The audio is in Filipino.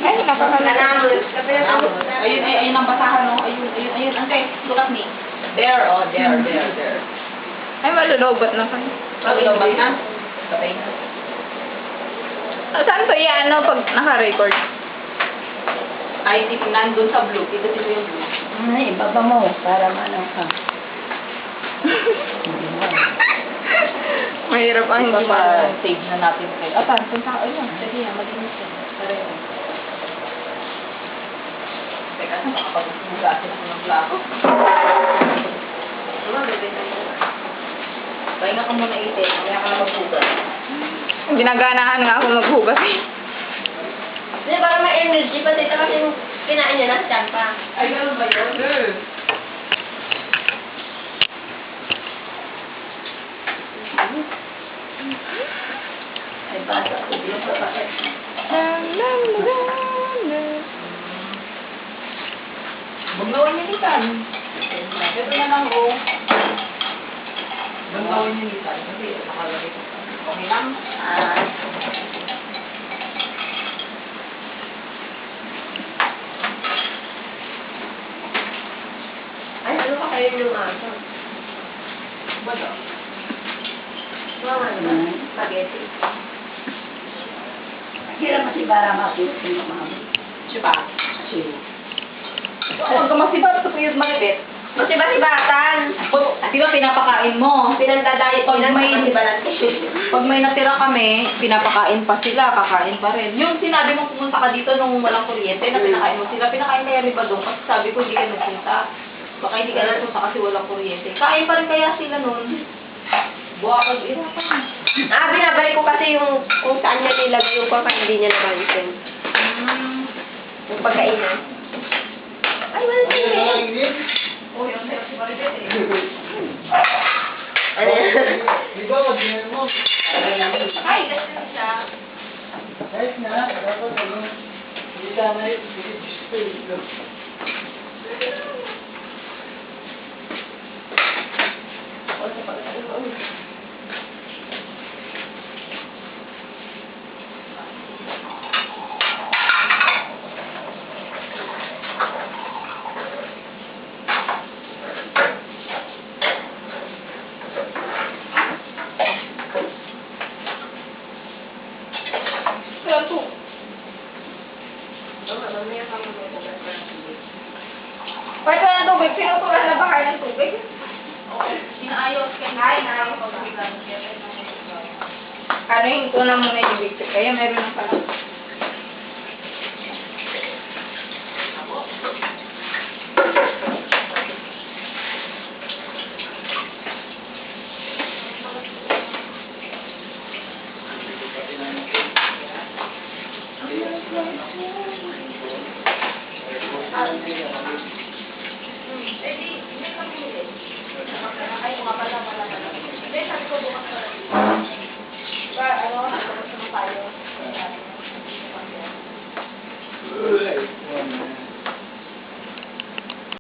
Ay, Nanamot. Ayun ang basahan, no? Ayun. Ante, look at me. There. Ay, malulobot na kayo. Malulobot na? Patay na. Saan to yan, ano, pag naka-record? Ay, nandun sa blue. Ito sila yung blue. Ay, baba mo. Para maano ka. Mahirap ang hindi Save na natin kayo. Punta ka. Ayun, sige, malinis yan. Pareho. Teka, makapag-ugasin ako ng plato. Pahinga ka muna itin. Mamaya ka na maghugas. Ginaganahan nga ako maghugas. Hindi, para may energy. Pati ito kasi yung kinain niya na sa pa. Ay, gano'n ba yun? Ay, basa ko. Di yung papakit. Bugnawan niya nitan. Ito na lang, oh. Bugnawan niya nitan. Kasi nakalagay ko. Okay lang. Ay, ano pa kayo yung aso? Bado. Mama, diba? Spaghetti. Kira masih bara masih yung mga Siya kasi Huwag ka masibat. Ito po yung malipit. Masiba-sibatan. Di ba pinapakain mo? Pinandadayit Pag nila may- sa masibalan. Pag may natira kami, pinapakain pa sila, kakain pa rin. Yung sinabi mo pumunta ka dito nung walang kuryente, na pinakain mo sila, pinakain kaya rin ba doon? Kasi sabi ko hindi ka nagpunta. Baka hindi ka nagpunta kasi walang kuryente. Kain pa rin kaya sila noon. Buwa ka, ira pa. Binabalik ko kasi yung kung saan niya nilagay yung kung hindi niya napansin. Yung pagkainan. Ay, wala siya. Oh, yung sa'yo si Maribel eh. Ano yan? di ba mag-dinner mo? Ay, kasi na siya. Kahit na, dapat ano, hindi sana yung O, sa pagkakaroon. Pero pwede na tubig, pinupura na ba kayo ng tubig? Okay. Inaayos ka. Inaayos ko ba? Ano yung tunang muna yung picture? Kaya meron na pala. Ay, mga pala, wala. Hindi, sabi ko bukas pa rin.